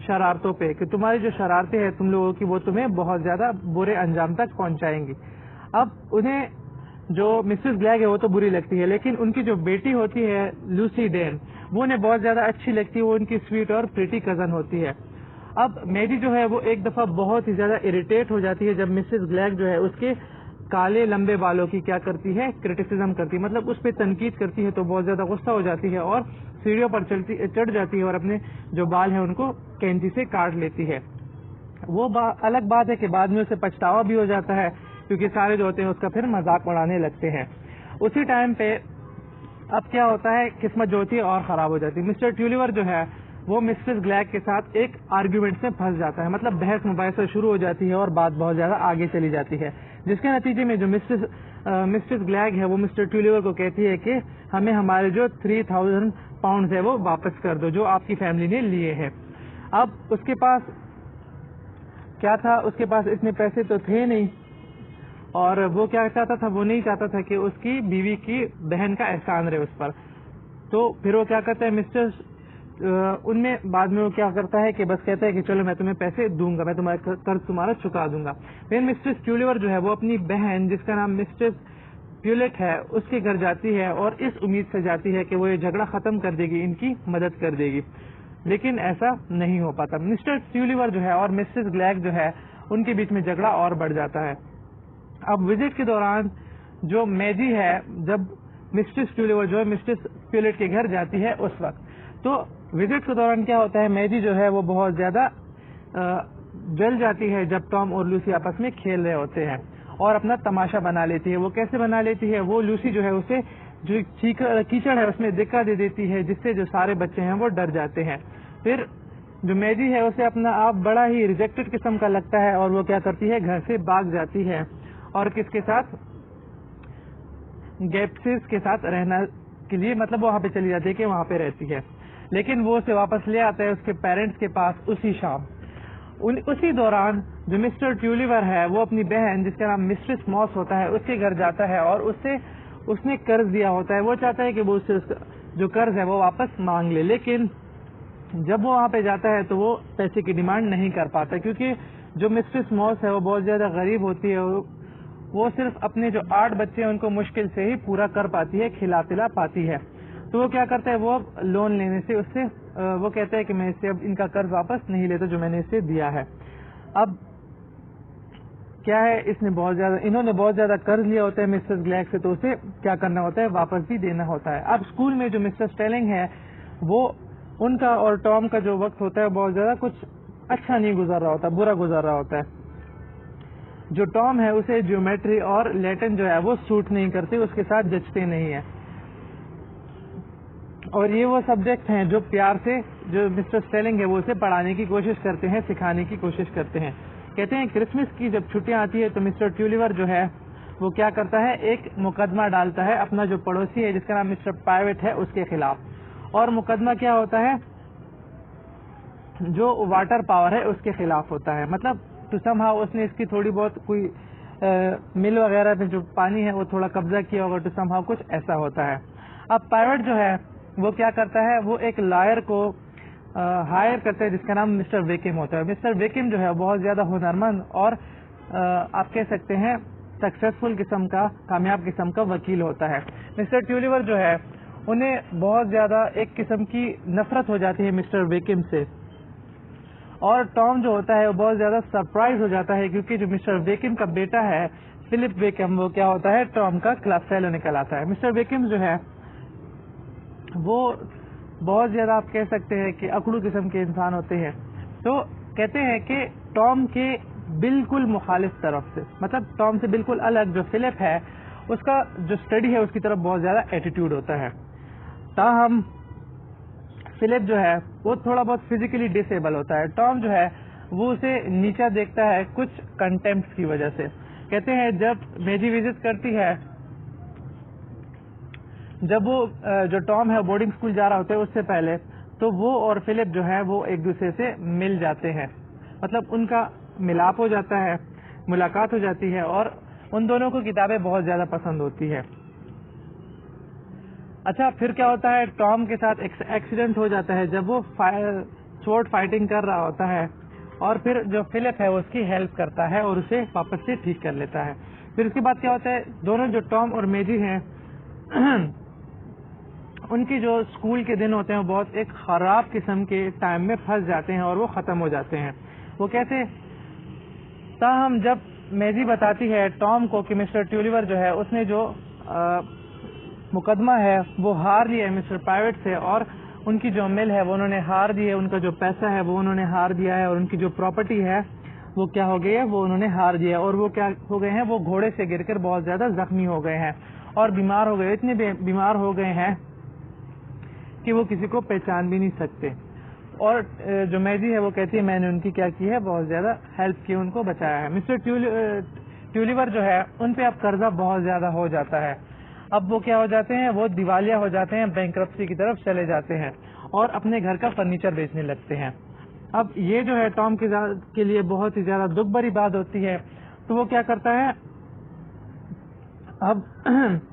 شرارتوں پہ کہ تمہاری جو شرارتیں ہیں تم لوگوں کی وہ تمہیں بہت زیادہ برے انجام تک پہنچائیں گی. اب انہیں جو مسز گلیگ ہے وہ تو بری لگتی ہے, لیکن ان کی جو بیٹی ہوتی ہے لوسی ڈین وہ انہیں بہت زیادہ اچھی لگتی ہے, وہ ان کی سویٹ اور پریٹی کزن ہوتی ہے. اب میری جو ہے وہ ایک دفعہ بہت ہی زیادہ اریٹیٹ ہو جاتی ہے جب مسز گلیگ جو ہے اس کے کالے لمبے بالوں کی کیا کرتی ہے, کرٹیسزم کرتی ہے, مطلب اس پہ تنقید کرتی ہے, تو بہت زیادہ غصہ ہو جاتی ہے اور سیڑھیوں پر چڑھ جاتی ہے اور اپنے جو بال ہیں ان کو کینچی سے کاٹ لیتی ہے. وہ الگ بات ہے کہ بعد میں اسے پچھتاوا بھی ہو جاتا ہے کیونکہ سارے جو ہوتے ہیں اس کا پھر مذاق اڑانے لگتے ہیں. اسی ٹائم پہ اب کیا ہوتا ہے, قسمت جو ہوتی ہے اور خراب ہو جاتی ہے. مسٹر ٹیولیور جو ہے وہ مسز گلیگ کے ساتھ ایک آرگیومنٹ میں پھنس جاتا ہے, مطلب بحث مباحثہ شروع ہو جاتی ہے اور بات بہت زیادہ آگے چلی جاتی ہے, جس کے نتیجے میں جو مسز گلیگ ہے وہ مسٹر ٹیولیور کو کہتی ہے کہ ہمیں ہمارے جو 3000 پاؤنڈز ہے وہ واپس کر دو جو آپ کی فیملی نے لیے ہیں. اب اس کے پاس کیا تھا, اس کے پاس اتنے پیسے تو تھے نہیں, اور وہ کیا چاہتا تھا, وہ نہیں چاہتا تھا کہ اس کی بیوی کی بہن کا احسان رہے اس پر. تو پھر وہ کیا کرتا ہے ان میں بعد میں وہ کیا کرتا ہے کہ بس کہتا ہے کہ چلو میں تمہیں پیسے دوں گا, میں تمہارا قرض تمہارا چکا دوں گا. پھر مسٹر ٹیولیور جو ہے وہ اپنی بہن جس کا نام مسٹر پیولیٹ ہے اس کے گھر جاتی ہے اور اس امید سے جاتی ہے کہ وہ یہ جھگڑا ختم کر دے گی, ان کی مدد کر دے گی, لیکن ایسا نہیں ہو پاتا. مسٹر ٹیولیور جو ہے اور مسز گلیگ جو ہے ان کے بیچ میں جھگڑا اور بڑھ جاتا ہے. اب وزٹ کے دوران جو میجی ہے جب مسٹر ٹیولیور جو ہے مسٹر پیولیٹ کے گھر جاتی ہے اس وقت, تو وزٹ کے دوران کیا ہوتا ہے, میجی جو ہے وہ بہت زیادہ جل جاتی ہے جب ٹام اور لوسی آپس میں کھیل رہے ہوتے ہیں اور اپنا تماشا بنا لیتی ہے. وہ کیسے بنا لیتی ہے, وہ لوسی جو ہے اسے جو کیچڑ ہے اس میں دھکا دے دیتی ہے جس سے جو سارے بچے ہیں وہ ڈر جاتے ہیں. پھر جو میجی ہے اسے اپنا آپ بڑا ہی ریجیکٹڈ قسم کا لگتا ہے اور وہ کیا کرتی ہے, گھر سے بھاگ جاتی ہے اور کس کے ساتھ, گیپسز کے ساتھ رہنا کے لیے, مطلب وہاں پہ چلی جاتی ہے کہ وہاں پہ رہتی ہے. لیکن وہ اسے واپس لے آتا ہے اس کے پیرنٹس کے پاس اسی شام. اسی دوران جو مسٹر ٹیولیور ہے وہ اپنی بہن جس کا نام مسٹریس موس ہوتا ہے اس کے گھر جاتا ہے اور اس نے قرض دیا ہوتا ہے, وہ چاہتا ہے کہ وہ اس سے جو قرض ہے وہ واپس مانگ لے, لیکن جب وہ وہاں پہ جاتا ہے تو وہ پیسے کی ڈیمانڈ نہیں کر پاتا کیونکہ جو مسٹریس موس ہے وہ بہت زیادہ غریب ہوتی ہے. وہ صرف اپنے جو 8 بچے ہیں ان کو مشکل سے ہی پورا کر پاتی ہے, کھلا پلا پاتی ہے. تو وہ کیا کرتا ہے, وہ لون لینے سے اس سے وہ کہتا ہے کہ میں اس سے اب ان کا قرض واپس نہیں لیتا جو میں نے اسے دیا ہے. اب کیا ہے, انہوں نے بہت زیادہ قرض لیا ہوتا ہے مسٹر گلیگ سے, تو اسے کیا کرنا ہوتا ہے, واپس بھی دینا ہوتا ہے. اب اسکول میں جو مسٹر اسٹیلنگ ہے وہ ان کا اور ٹام کا جو وقت ہوتا ہے بہت زیادہ کچھ اچھا نہیں گزر رہا ہوتا, برا گزر رہا ہوتا ہے. جو ٹام ہے اسے جیومیٹری اور لیٹن جو ہے وہ سوٹ نہیں کرتے, اس کے ساتھ جچتے نہیں ہیں, اور یہ وہ سبجیکٹ ہیں جو پیار سے جو مسٹر اسٹیلنگ ہے وہ اسے پڑھانے کی کوشش کرتے ہیں, سکھانے کی کوشش کرتے ہیں. کہتے ہیں کرسمس کی جب چھٹیاں آتی ہے تو مسٹر ٹیولیور جو ہے وہ کیا کرتا ہے, ایک مقدمہ ڈالتا ہے اپنا جو پڑوسی ہے جس کا نام مسٹر پائیوٹ ہے اس کے خلاف. اور مقدمہ کیا ہوتا ہے, جو واٹر پاور ہے اس کے خلاف ہوتا ہے, مطلب تو سم ہاؤ اس نے اس کی تھوڑی بہت کوئی مل وغیرہ میں جو پانی ہے وہ تھوڑا قبضہ کیا ہوگا, تو سم ہاؤ کچھ ایسا ہوتا ہے. اب پائیوٹ جو ہے وہ کیا کرتا ہے, وہ ایک لائر کو ہائر کرتا ہے جس کا نام مسٹر ویکم ہوتا ہے. مسٹر ویکم جو ہے بہت زیادہ ہنرمند اور آپ کہہ سکتے ہیں سکسیسفل قسم کا, کامیاب قسم کا وکیل ہوتا ہے. مسٹر ٹیولیور جو ہے انہیں بہت زیادہ ایک قسم کی نفرت ہو جاتی ہے مسٹر ویکم سے, اور ٹام جو ہوتا ہے وہ بہت زیادہ سرپرائز ہو جاتا ہے کیونکہ جو مسٹر ویکم کا بیٹا ہے فلپ ویکم وہ کیا ہوتا ہے, ٹام کا کلاس فیلو نکل آتا ہے. مسٹر ویکم جو ہے وہ بہت زیادہ آپ کہہ سکتے ہیں کہ اکڑو قسم کے انسان ہوتے ہیں. تو کہتے ہیں کہ ٹام کے بالکل مخالف طرف سے, مطلب ٹام سے بالکل الگ جو فلپ ہے اس کا جو اسٹڈی ہے اس کی طرف بہت زیادہ ایٹیٹیوڈ ہوتا ہے. تاہم فلپ جو ہے وہ تھوڑا بہت فزیکلی ڈس ایبل ہوتا ہے. ٹام جو ہے وہ اسے نیچا دیکھتا ہے کچھ کنٹیمپٹ کی وجہ سے. کہتے ہیں جب میجی وزٹ کرتی ہے, جب وہ جو ٹام ہے بورڈنگ اسکول جا رہا ہوتا ہے اس سے پہلے, تو وہ اور فلپ جو ہے وہ ایک دوسرے سے مل جاتے ہیں, مطلب ان کا ملاپ ہو جاتا ہے, ملاقات ہو جاتی ہے, اور ان دونوں کو کتابیں بہت زیادہ پسند ہوتی ہے. اچھا پھر کیا ہوتا ہے, ٹام کے ساتھ ایکسیڈنٹ ہو جاتا ہے جب وہ sword fighting کر رہا ہوتا ہے اور پھر جو فلپ ہے وہ اس کی ہیلپ کرتا ہے اور اسے واپس سے ٹھیک کر لیتا ہے. پھر اس کے بعد کیا ہوتا ہے, دونوں جو ٹام اور میجی ہیں ان کی جو اسکول کے دن ہوتے ہیں وہ بہت ایک خراب قسم کے ٹائم میں پھنس جاتے ہیں اور وہ ختم ہو جاتے ہیں. وہ کیسے؟ تاہم جب میجی بتاتی ہے ٹام کو کہ مسٹر ٹیولیور جو ہے اس نے جو مقدمہ ہے وہ ہار لیا ہے مسٹر پائیوٹ سے, اور ان کی جو مل ہے وہ انہوں نے ہار دی ہے, ان کا جو پیسہ ہے وہ انہوں نے ہار دیا ہے, اور ان کی جو پراپرٹی ہے وہ کیا ہو گئی ہے, وہ انہوں نے ہار دیا ہے, اور وہ کیا ہو گئے ہیں, وہ گھوڑے سے گر کر بہت زیادہ زخمی ہو گئے ہیں اور بیمار ہو گئے, اتنے بیمار ہو گئے ہیں کہ وہ کسی کو پہچان بھی نہیں سکتے. اور جو میجی ہے وہ کہتی ہے میں نے ان کی کیا کی ہے, بہت زیادہ ہیلپ کی, ان کو بچایا ہے. مسٹر ٹیولیور جو ہے ان پہ اب قرضہ بہت زیادہ ہو جاتا ہے. اب وہ کیا ہو جاتے ہیں, وہ دیوالیہ ہو جاتے ہیں, بینکرپسی کی طرف چلے جاتے ہیں اور اپنے گھر کا فرنیچر بیچنے لگتے ہیں. اب یہ جو ہے ٹام کے لیے بہت ہی زیادہ دکھ بھری بات ہوتی ہے. تو وہ کیا کرتا ہے, اب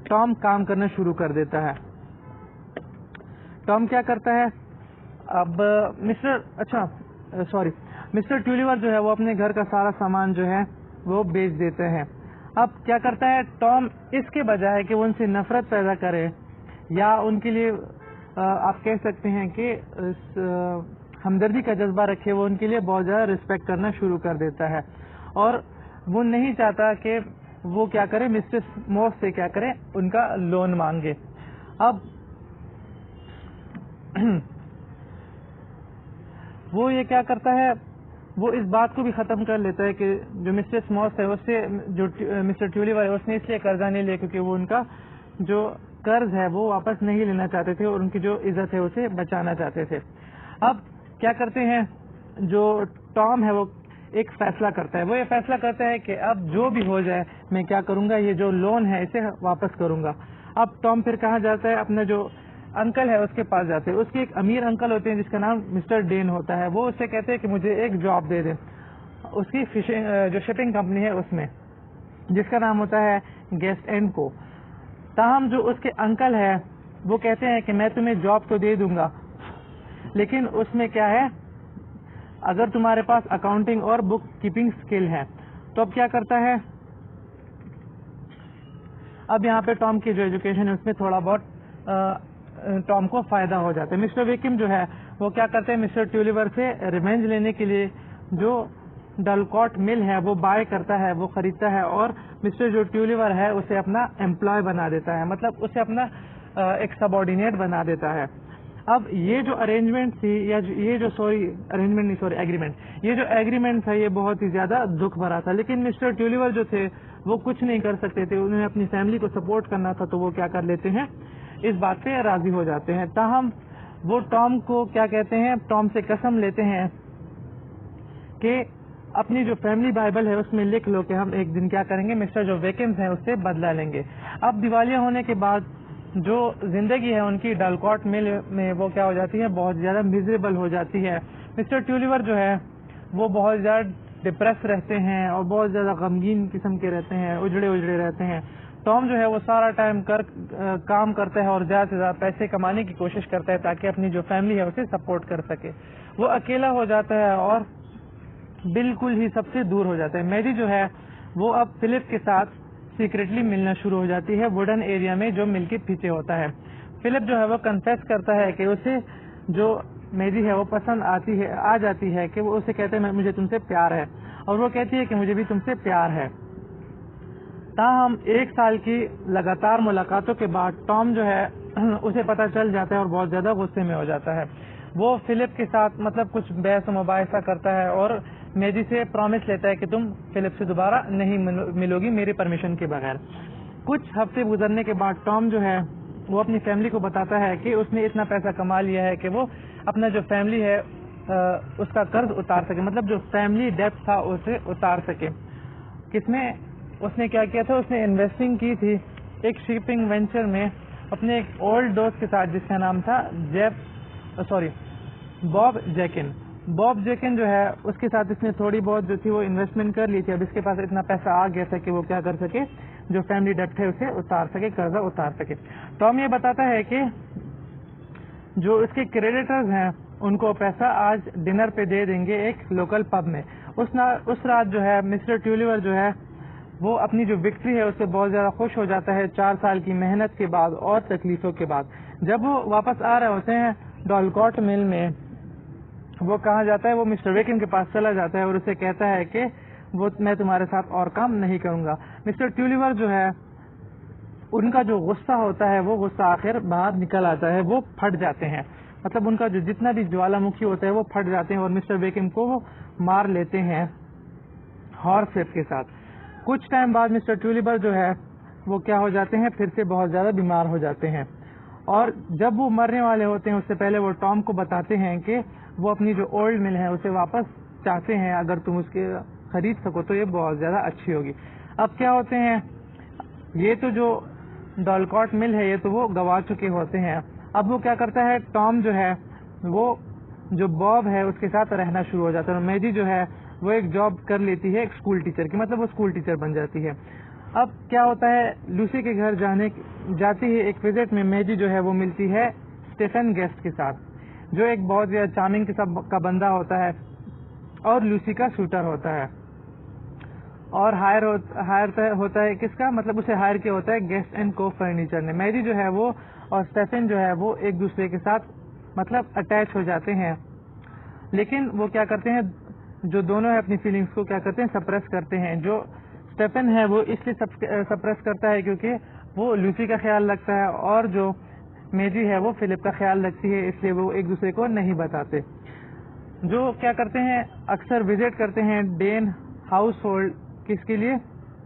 ٹام کام کرنا شروع کر دیتا ہے. ٹام کیا کرتا ہے, اب مسٹر ٹیولیور جو ہے وہ اپنے گھر کا سارا سامان جو ہے وہ بیچ دیتے ہیں. اب کیا کرتا ہے ٹام, اس کے بجائے کہ وہ ان سے نفرت پیدا کرے یا ان کے لیے آپ کہہ سکتے ہیں کہ ہمدردی کا جذبہ رکھے, وہ ان کے لیے بہت زیادہ رسپیکٹ کرنا شروع کر دیتا ہے. اور وہ نہیں چاہتا کہ وہ کیا کرے, مسٹر موس سے کیا کرے, ان کا لون مانگے. اب وہ یہ کیا کرتا ہے, وہ اس بات کو بھی ختم کر لیتا ہے کہ جو مسٹر اسموس ہے اس سے جو مسٹر ٹیولیور ہے اس نے اس لیے قرضہ نہیں لیا کیونکہ وہ ان کا جو قرض ہے وہ واپس نہیں لینا چاہتے تھے اور ان کی جو عزت ہے اسے بچانا چاہتے تھے. اب کیا کرتے ہیں, جو ٹام ہے وہ ایک فیصلہ کرتا ہے. وہ یہ فیصلہ کرتا ہے کہ اب جو بھی ہو جائے میں کیا کروں گا, یہ جو لون ہے اسے واپس کروں گا. اب ٹام پھر کہاں جاتا ہے, اپنا جو انکل ہے اس کے پاس جاتے ہیں. اس کے ایک امیر انکل ہوتے ہیں جس کا نام مسٹر ڈین ہوتا ہے. وہ اسے کہتے ہیں کہ مجھے ایک جاب دے دیں اس کی جو شپنگ کمپنی ہے اس میں, جس کا نام ہوتا ہے گیسٹ اینڈ کو. تاہم جو اس کے انکل ہے وہ کہتے ہیں کہ میں تمہیں جاب تو دے دوں گا لیکن اس میں کیا ہے, اگر تمہارے پاس اکاؤنٹنگ اور بک کیپنگ اسکل ہے. تو اب کیا کرتا ہے, اب یہاں پہ ٹام کی جو ایجوکیشن ہے اس میں تھوڑا بہت ٹام کو فائدہ ہو جاتا ہے. مسٹر ویکم جو ہے وہ کیا کرتے ہیں, مسٹر ٹیولیور سے ریونج لینے کے لیے جو ڈلکوٹ مل ہے وہ بائی کرتا ہے, وہ خریدتا ہے اور مسٹر جو ٹیولیور ہے اسے اپنا امپلائی بنا دیتا ہے, مطلب اسے اپنا ایک سب آرڈینیٹ بنا دیتا ہے. اب یہ جو ارینجمنٹ تھی یا یہ جو ایگریمنٹ, یہ جو ایگریمنٹ تھا یہ بہت ہی زیادہ دکھ بھرا تھا. لیکن مسٹر ٹیولیور جو تھے وہ کچھ نہیں کر سکتے تھے, انہیں اپنی فیملی کو سپورٹ کرنا تھا, تو وہ کیا کر لیتے ہیں, اس بات پہ راضی ہو جاتے ہیں. تاہم وہ ٹام کو کیا کہتے ہیں, ٹام سے قسم لیتے ہیں کہ اپنی جو فیملی بائبل ہے اس میں لکھ لو کہ ہم ایک دن کیا کریں گے, مسٹر جو ویکمز ہیں اس سے بدلہ لیں گے. اب دیوالیہ ہونے کے بعد جو زندگی ہے ان کی ڈلکوٹ مل میں وہ کیا ہو جاتی ہے, بہت زیادہ میزریبل ہو جاتی ہے. مسٹر ٹیولیور جو ہے وہ بہت زیادہ ڈپریس رہتے ہیں اور بہت زیادہ غمگین قسم کے رہتے ہیں, اجڑے رہتے ہیں. ٹام جو ہے وہ سارا ٹائم کام کرتا ہے اور زیادہ سے زیادہ پیسے کمانے کی کوشش کرتا ہے تاکہ اپنی جو فیملی ہے اسے سپورٹ کر سکے. وہ اکیلا ہو جاتا ہے اور بالکل ہی سب سے دور ہو جاتا ہے. میری جو ہے وہ اب فلپ کے ساتھ سیکریٹلی ملنا شروع ہو جاتی ہے ووڈن ایریا میں جو مل کے پیچھے ہوتا ہے. فلپ جو ہے وہ کنفیس کرتا ہے کہ اسے جو میری ہے وہ پسند آ جاتی ہے, کہ وہ اسے کہتے ہیں مجھے تم سے پیار ہے, اور وہ کہتی ہے کہ مجھے بھی تم سے پیار ہے. تاہم 1 سال کی لگاتار ملاقاتوں کے بعد ٹام جو ہے اسے پتہ چل جاتا ہے اور بہت زیادہ غصے میں ہو جاتا ہے. وہ فلپ کے ساتھ مطلب کچھ بحث و مباحثہ کرتا ہے اور میری سے پرومس لیتا ہے کہ تم فلپ سے دوبارہ نہیں ملو گی میری پرمیشن کے بغیر. کچھ ہفتے گزرنے کے بعد ٹام جو ہے وہ اپنی فیملی کو بتاتا ہے کہ اس نے اتنا پیسہ کما لیا ہے کہ وہ اپنا جو فیملی ہے اس کا قرض اتار سکے, مطلب جو فیملی ڈیٹ تھا اسے اتار سکے. کس میں اس نے کیا کیا تھا, اس نے انویسٹنگ کی تھی ایک شپنگ وینچر میں اپنے ایک اولڈ دوست کے ساتھ جس کا نام تھا باب جیکن. باب جیکن جو ہے اس کے ساتھ اس نے تھوڑی بہت جو تھی وہ انویسٹمنٹ کر لی تھی. اب اس کے پاس اتنا پیسہ آ گیا تھا کہ وہ کیا کر سکے, جو فیملی ڈیٹ ہے اسے اتار سکے, قرضہ اتار سکے. ٹام یہ بتاتا ہے کہ جو اس کے کریڈیٹرز ہیں ان کو پیسہ آج ڈنر پہ دے دیں گے ایک لوکل پب میں. اس رات جو ہے مسٹر ٹیولیور جو ہے وہ اپنی جو وکٹری ہے اس سے بہت زیادہ خوش ہو جاتا ہے 4 سال کی محنت کے بعد اور تکلیفوں کے بعد. جب وہ واپس آ رہے ہوتے ہیں ڈالکاٹ مل میں، وہ کہاں جاتا ہے، وہ مسٹر ویکم کے پاس چلا جاتا ہے اور اسے کہتا ہے کہ وہ میں تمہارے ساتھ اور کام نہیں کروں گا. مسٹر ٹیولیور جو ہے ان کا جو غصہ ہوتا ہے وہ غصہ آخر باہر نکل آتا ہے، وہ پھٹ جاتے ہیں. مطلب ان کا جو جتنا بھی جوالا مکھی ہوتا ہے وہ پھٹ جاتے ہیں اور مسٹر ویکم کو وہ مار لیتے ہیں ہارس ویپ کے ساتھ. کچھ ٹائم بعد مسٹر ٹیولیور جو ہے وہ کیا ہو جاتے ہیں، پھر سے بہت زیادہ بیمار ہو جاتے ہیں. اور جب وہ مرنے والے ہوتے ہیں اس سے پہلے وہ ٹام کو بتاتے ہیں کہ وہ اپنی جو اولڈ مل ہے اسے واپس چاہتے ہیں، اگر تم اس کے خرید سکو تو یہ بہت زیادہ اچھی ہوگی. اب کیا ہوتے ہیں، یہ تو جو ڈالکاٹ مل ہے یہ تو وہ گوا چکے ہوتے ہیں. اب وہ کیا کرتا ہے، ٹام جو ہے وہ جو باب ہے اس کے ساتھ رہنا شروع ہو جاتا ہے. اور میجی جو ہے وہ ایک جاب کر لیتی ہے ایک اسکول ٹیچر کی، مطلب وہ اسکول ٹیچر بن جاتی ہے. اب کیا ہوتا ہے، لوسی کے گھر جاتی ہے ایک وزٹ میں میجی جو ہے وہ ملتی ہے اسٹیفن گیسٹ کے ساتھ، جو ایک بہت زیادہ چارمنگ قسم کا بندہ ہوتا ہے اور لوسی کا شوٹر ہوتا ہے. اور ہائر ہوتا ہے کس کا، مطلب اسے ہائر کیا ہوتا ہے گیسٹ اینڈ کو فرنیچر نے. میجی جو ہے وہ اور اسٹیفن جو ہے وہ ایک دوسرے کے ساتھ مطلب اٹیچ ہو جاتے ہیں، لیکن وہ کیا کرتے ہیں، جو دونوں ہیں اپنی فیلنگز کو کیا کرتے ہیں، سپریس کرتے ہیں. جو اسٹیفن ہے وہ اس لیے سپریس کرتا ہے کیونکہ وہ لوسی کا خیال رکھتا ہے، اور جو میجی ہے وہ فلپ کا خیال رکھتی ہے، اس لیے وہ ایک دوسرے کو نہیں بتاتے. جو کیا کرتے ہیں، اکثر وزٹ کرتے ہیں ڈین ہاؤس ہولڈ، کس کے لیے،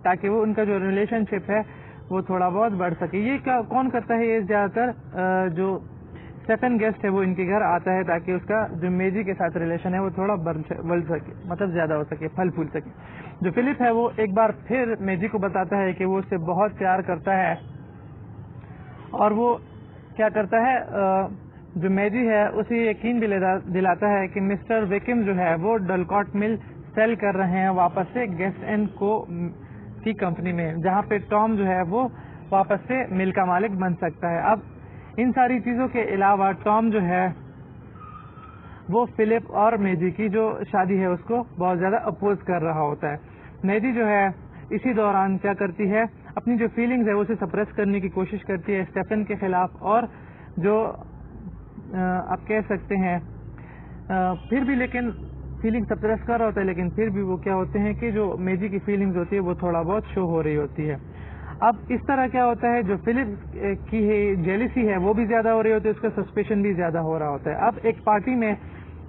تاکہ وہ ان کا جو ریلیشن شپ ہے وہ تھوڑا بہت بڑھ سکے. یہ کون کرتا ہے، یہ زیادہ تر جو اسٹیفن گیسٹ ہے وہ ان کے گھر آتا ہے تاکہ اس کا جو میجی کے ساتھ ریلیشن ہے وہ تھوڑا بڑھ سکے، مطلب زیادہ ہو سکے، پھل پھول سکے. جو فلپ ہے وہ ایک بار پھر میجی کو بتاتا ہے کہ وہ اس سے بہت پیار کرتا ہے، اور وہ کیا کرتا ہے، جو میجی ہے اسے یقین بھی دلاتا ہے کہ مسٹر ویکم جو ہے وہ ڈلکاٹ مل سیل کر رہے ہیں واپس سے گیسٹ اینڈ کو کی کمپنی میں، جہاں پہ ٹام جو ہے وہ واپس سے مل کا مالک بن سکتا ہے. اب ان ساری چیزوں کے علاوہ ٹام جو ہے وہ فلپ اور میجی کی جو شادی ہے اس کو بہت زیادہ اپوز کر رہا ہوتا ہے. میجی جو ہے اسی دوران کیا کرتی ہے، اپنی جو فیلنگز ہے اسے سپریس کرنے کی کوشش کرتی ہے اسٹیفن کے خلاف، اور جو آپ کہہ سکتے ہیں پھر بھی لیکن فیلنگ سپریس کر رہا ہوتا ہے، لیکن پھر بھی وہ کیا ہوتے ہیں کہ جو میجی کی فیلنگز ہوتی ہے وہ تھوڑا بہت شو ہو رہی ہوتی ہے. اب اس طرح کیا ہوتا ہے، جو فلپ کی جیلیسی ہے وہ بھی زیادہ ہو رہی ہوتی ہے، اس کا سسپیشن بھی زیادہ ہو رہا ہوتا ہے. اب ایک پارٹی میں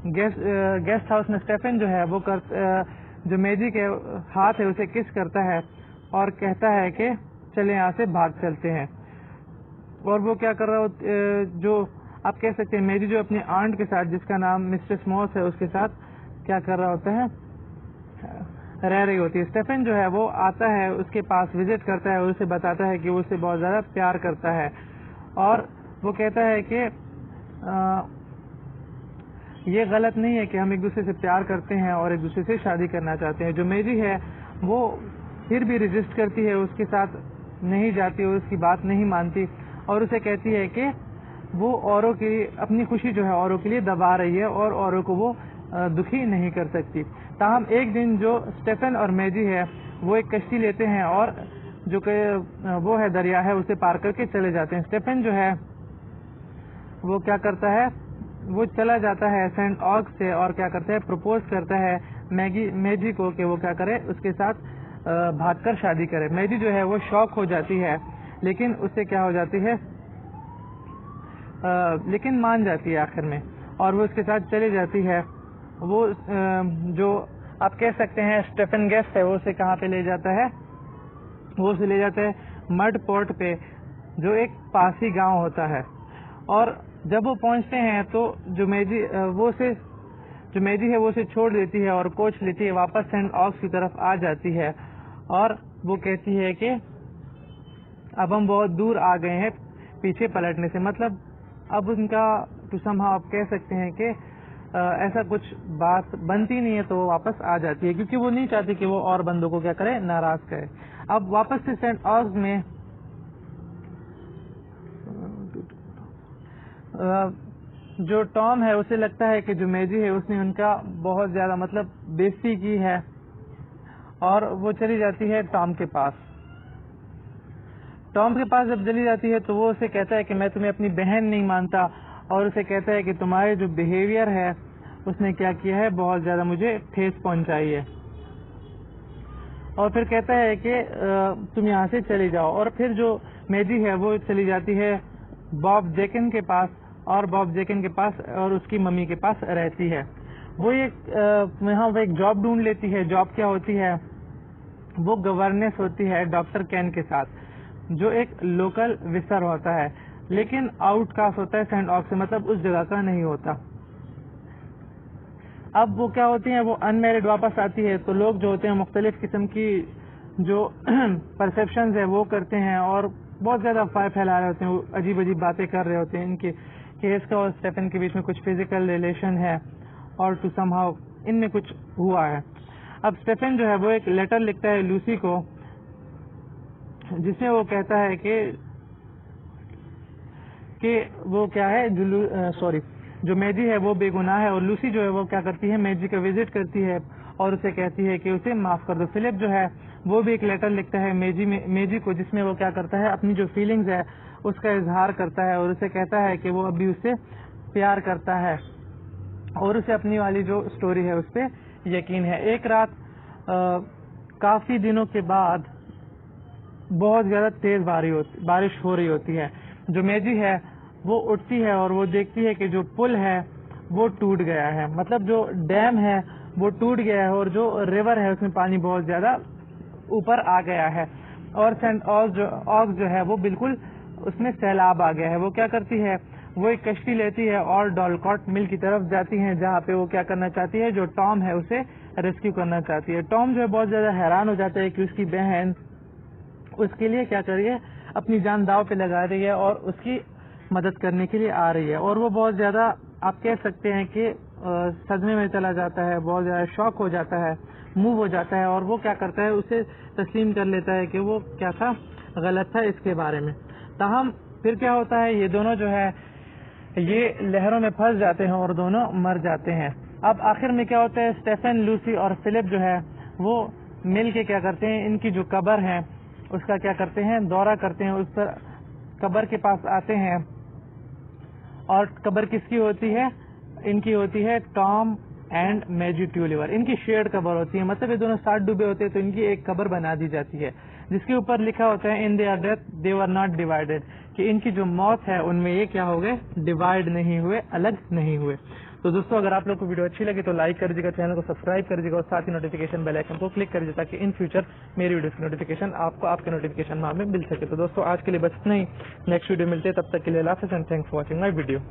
گیسٹ ہاؤس میں اسٹیفن جو ہے وہ جو میجی کے ہاتھ ہے اسے کس کرتا ہے اور کہتا ہے کہ چلے یہاں سے بھاگ چلتے ہیں. اور وہ کیا کر رہا جو آپ کہہ سکتے ہیں میجی جو اپنی آنٹ کے ساتھ جس کا نام مسٹر موس ہے اس کے ساتھ کیا کر رہا ہوتا ہے، رہ رہی ہوتی ہے. اسٹیفن جو ہے وہ آتا ہے اس کے پاس وزٹ کرتا ہے اور اسے بتاتا ہے کہ وہ اسے بہت زیادہ پیار کرتا ہے، اور وہ کہتا ہے کہ یہ غلط نہیں ہے کہ ہم ایک دوسرے سے پیار کرتے ہیں اور ایک دوسرے سے شادی کرنا چاہتے ہیں. جو میجی ہے وہ پھر بھی ریزسٹ کرتی ہے، اس کے ساتھ نہیں جاتی اور اس کی بات نہیں مانتی، اور اسے کہتی ہے کہ وہ اوروں کی اپنی خوشی جو ہے اوروں کے لیے دبا رہی ہے اور اوروں کو وہ دکھی نہیں کر سکتی. تاہم ایک دن جو اسٹیفن اور میجی ہے وہ ایک کشتی لیتے ہیں اور جو کہ وہ ہے دریا ہے اسے پار کر کے چلے جاتے ہیں. اسٹیفن جو ہے وہ کیا کرتا ہے، وہ چلا جاتا ہے سینٹ آگ سے اور کیا کرتا ہے، پروپوز کرتا ہے میجی کو کہ وہ کیا کرے، اس کے ساتھ بھاگ کر شادی کرے. میجی جو ہے وہ شوق ہو جاتی ہے، لیکن اس سے کیا ہو جاتی ہے، لیکن مان جاتی ہے آخر میں، اور وہ اس کے ساتھ چلی جاتی ہے. وہ جو آپ کہہ سکتے ہیں اسٹیفن گیسٹ ہے وہ اسے کہاں پہ لے جاتا ہے، وہ اسے لے جاتا ہے مڈ پورٹ پہ، جو ایک پاسی گاؤں ہوتا ہے. اور جب وہ پہنچتے ہیں تو جو میجی ہے وہ اسے چھوڑ دیتی ہے اور کوچ لیتی ہے واپس سینٹ آگس کی طرف آ جاتی ہے، اور وہ کہتی ہے کہ اب ہم بہت دور آ گئے ہیں پیچھے پلٹنے سے. مطلب اب ان کا آپ کہہ سکتے ہیں کہ ایسا کچھ بات بنتی نہیں ہے تو وہ واپس آ جاتی ہے، کیونکہ وہ نہیں چاہتی کہ وہ اور بندوں کو کیا کرے، ناراض کرے. اب واپس سے سینٹ آگز میں جو ٹام ہے اسے لگتا ہے کہ جو میجی ہے اس نے ان کا بہت زیادہ مطلب بےزتی کی ہے، اور وہ چلی جاتی ہے ٹام کے پاس. ٹام کے پاس جب چلی جاتی ہے تو وہ اسے کہتا ہے کہ میں تمہیں اپنی بہن نہیں مانتا، اور اسے کہتا ہے کہ تمہارے جو بیہیویئر ہے اس نے کیا کیا ہے، بہت زیادہ مجھے ٹھیس پہنچائی ہے. اور پھر کہتا ہے کہ تم یہاں سے چلی جاؤ. اور پھر جو میجی ہے وہ چلی جاتی ہے باب جیکن کے پاس، اور باب جیکن کے پاس اور اس کی ممی کے پاس رہتی ہے. وہ یہاں وہ ایک جاب ڈھونڈ لیتی ہے. جاب کیا ہوتی ہے؟ وہ گورننس ہوتی ہے ڈاکٹر کین کے ساتھ، جو ایک لوکل وسر ہوتا ہے، لیکن آؤٹ کاسٹ ہوتا ہے سینٹ آکس سے، مطلب اس جگہ کا نہیں ہوتا. اب وہ کیا ہوتی ہیں، وہ ان میرڈ واپس آتی ہے، تو لوگ جو ہوتے ہیں مختلف قسم کی جو پرسیپشنز ہے وہ کرتے ہیں، اور بہت زیادہ افواہیں پھیلا رہے ہوتے ہیں، وہ عجیب عجیب باتیں کر رہے ہوتے ہیں ان کے کیس کا اور اسٹیفن کے بیچ میں کچھ فزیکل ریلیشن ہے، اور ٹو سم ہاؤ ان میں کچھ ہوا ہے. اب اسٹیفن جو ہے وہ ایک لیٹر لکھتا ہے لوسی کو، جس میں وہ کہتا ہے کہ وہ کیا ہے جو میجی ہے وہ بے گناہ ہے، اور لوسی جو ہے وہ کیا کرتی ہے، میجی کا وزٹ کرتی ہے اور اسے کہتی ہے کہ اسے معاف کر دو. فلپ جو ہے وہ بھی ایک لیٹر لکھتا ہے میجی کو، جس میں وہ کیا کرتا ہے، اپنی جو فیلنگز ہے اس کا اظہار کرتا ہے، اور اسے کہتا ہے کہ وہ ابھی اس سے پیار کرتا ہے، اور اسے اپنی والی جو سٹوری ہے اس پہ یقین ہے. ایک رات کافی دنوں کے بعد بہت زیادہ تیز بارش ہو رہی ہوتی ہے. جو میجی ہے وہ اٹھتی ہے اور وہ دیکھتی ہے کہ جو پل ہے وہ ٹوٹ گیا ہے، مطلب جو ڈیم ہے وہ ٹوٹ گیا ہے، اور جو ریور ہے اس میں پانی بہت زیادہ اوپر آ گیا ہے، اور سینٹ آکس جو ہے وہ بالکل اس میں سیلاب آ گیا ہے. وہ کیا کرتی ہے، وہ ایک کشتی لیتی ہے اور ڈالکاٹ مل کی طرف جاتی ہیں، جہاں پہ وہ کیا کرنا چاہتی ہے، جو ٹام ہے اسے ریسکیو کرنا چاہتی ہے. ٹام جو ہے بہت زیادہ حیران ہو جاتا ہے کہ اس کی بہن اس کے لیے کیا کر رہی ہے، اپنی جان داؤ پہ لگا رہی ہے اور اس کی مدد کرنے کے لیے آ رہی ہے. اور وہ بہت زیادہ آپ کہہ سکتے ہیں کہ صدمے میں چلا جاتا ہے، بہت زیادہ شاک ہو جاتا ہے، موو ہو جاتا ہے، اور وہ کیا کرتا ہے، اسے تسلیم کر لیتا ہے کہ وہ کیا تھا، غلط تھا اس کے بارے میں. تاہم پھر کیا ہوتا ہے، یہ دونوں جو ہے یہ لہروں میں پھنس جاتے ہیں اور دونوں مر جاتے ہیں. اب آخر میں کیا ہوتا ہے، اسٹیفن، لوسی اور فلپ جو ہے وہ مل کے کیا کرتے ہیں، ان کی جو قبر ہے اس کا کیا کرتے ہیں، دورہ کرتے ہیں. اس قبر کے پاس آتے ہیں، اور قبر کس کی ہوتی ہے، ان کی ہوتی ہے ٹام اینڈ میجی ٹیولیور. ان کی شیئرڈ قبر ہوتی ہے، مطلب یہ دونوں ساتھ ڈوبے ہوتے ہیں تو ان کی ایک قبر بنا دی جاتی ہے، جس کے اوپر لکھا ہوتا ہے in their death they were not divided, کہ ان کی جو موت ہے ان میں یہ کیا ہو گئے، ڈیوائڈ نہیں ہوئے، الگ نہیں ہوئے. تو دوستو اگر آپ لوگ کو ویڈیو اچھی لگی تو لائک کر دیجیے گا، چینل کو سبسکرائب کر دیجیے گا، اور ساتھ ہی نوٹیفیکیشن بیل آئکن کو کلک کر دیجیے تاکہ ان فیوچر میری ویڈیوز کی نوٹیفیکیشن آپ کو آپ کے نوٹیفیکیشن میں مل سکے. تو دوستو آج کے لیے بس اتنا ہی، نیکسٹ ویڈیو ملتے ہیں، تب تک کے لیے اللہ حافظ and thanks for watching my video.